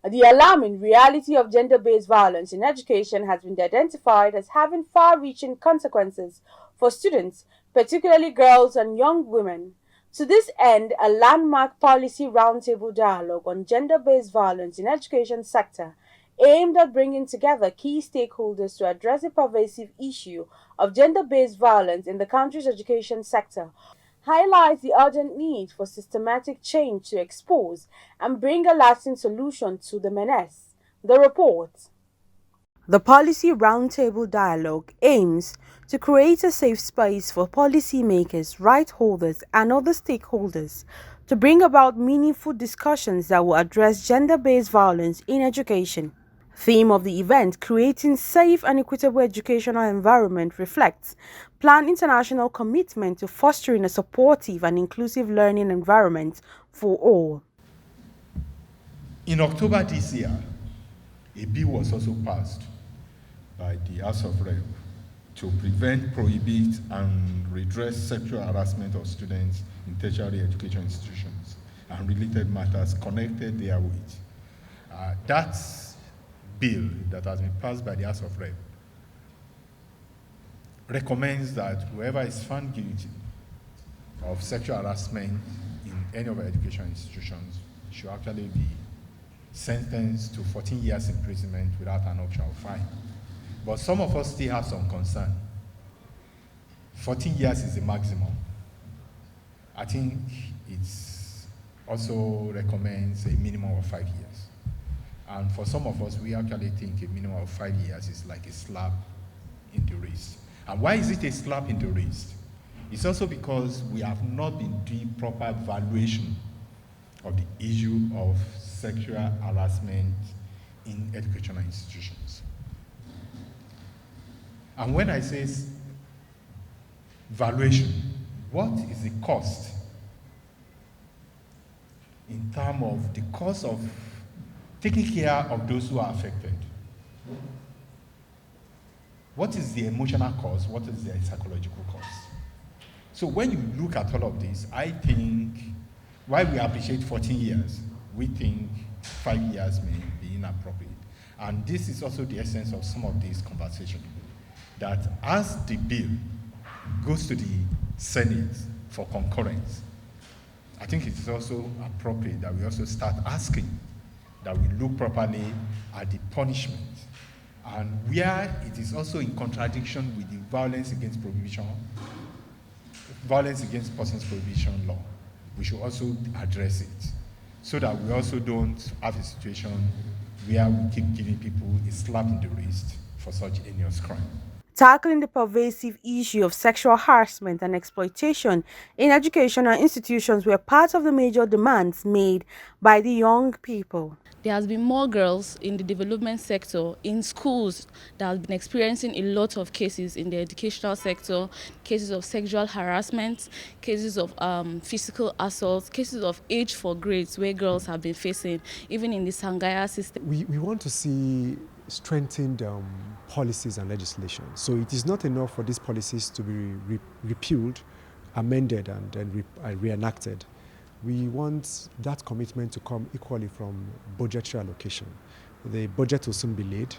The alarming reality of gender-based violence in education has been identified as having far-reaching consequences for students, particularly girls and young women. To this end, a landmark policy roundtable dialogue on gender-based violence in education sector aimed at bringing together key stakeholders to address the pervasive issue of gender-based violence in the country's education sector highlights the urgent need for systematic change to expose and bring a lasting solution to the menace. The report. The Policy Roundtable Dialogue aims to create a safe space for policymakers, right holders, and other stakeholders to bring about meaningful discussions that will address gender based violence in education. Theme of the event, creating safe and equitable educational environment, reflects planned international commitment to fostering a supportive and inclusive learning environment for all. In October this year, a bill was also passed by the House of Rep to prevent, prohibit, and redress sexual harassment of students in tertiary education institutions and related matters connected therewith. That bill that has been passed by the House of Rep recommends that whoever is found guilty of sexual harassment in any of our education institutions should actually be sentenced to 14 years imprisonment without an option of fine. But some of us still have some concern. 14 years is the maximum. I think it also recommends a minimum of 5 years. And for some of us, we actually think a minimum of 5 years is like a slap in the wrist. And why is it a slap in the wrist? It's also because we have not been doing proper evaluation of the issue of sexual harassment in educational institutions. And when I say valuation, what is the cost in terms of the cost of taking care of those who are affected? What is the emotional cost? What is the psychological cost? So when you look at all of this, I think while we appreciate 14 years, we think 5 years may be inappropriate. And this is also the essence of some of these conversations, that as the bill goes to the Senate for concurrence, I think it is also appropriate that we also start asking that we look properly at the punishment, and where it is also in contradiction with the violence against persons prohibition law, we should also address it, so that we also don't have a situation where we keep giving people a slap in the wrist for such heinous crime. Tackling the pervasive issue of sexual harassment and exploitation in educational institutions were part of the major demands made by the young people. There has been more girls in the development sector, in schools, that have been experiencing a lot of cases in the educational sector, cases of sexual harassment, cases of physical assault, cases of age for grades where girls have been facing, even in the Sangaya system. We want to see strengthened policies and legislation. So it is not enough for these policies to be repealed, amended, and then reenacted. We want that commitment to come equally from budgetary allocation. The budget will soon be laid.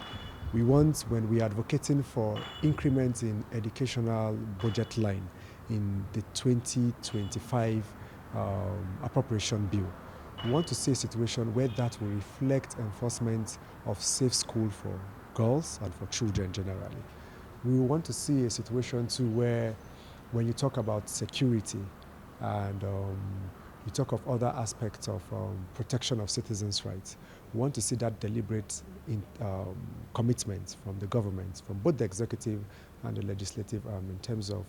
We want, when we are advocating for increments in educational budget line in the 2025 appropriation bill, we want to see a situation where that will reflect enforcement of safe school for girls and for children generally. We want to see a situation too where, when you talk about security and you talk of other aspects of protection of citizens' rights, we want to see that deliberate commitment from the government, from both the executive and the legislative, in terms of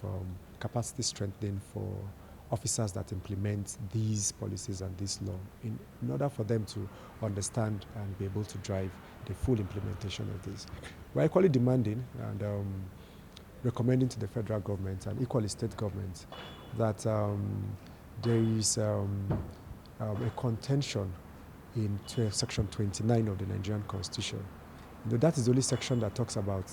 capacity strengthening for officers that implement these policies and this law in order for them to understand and be able to drive the full implementation of this. We're equally demanding and recommending to the federal government and equally state governments that there is a contention in section 29 of the Nigerian Constitution. That is the only section that talks about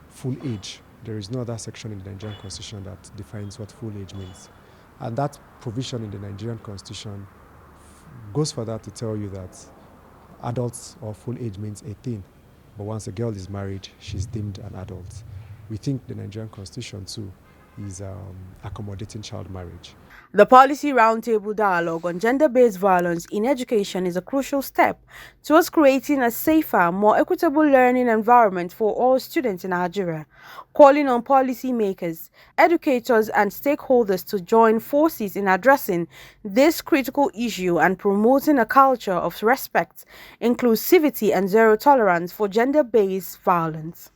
full age. There is no other section in the Nigerian Constitution that defines what full age means. And that provision in the Nigerian Constitution goes further to tell you that adults or full age means 18. But once a girl is married, she's deemed an adult. We think the Nigerian constitution too is accommodating child marriage. The Policy Roundtable dialogue on gender-based violence in education is a crucial step towards creating a safer, more equitable learning environment for all students in Nigeria, calling on policymakers, educators and stakeholders to join forces in addressing this critical issue and promoting a culture of respect, inclusivity and zero tolerance for gender-based violence.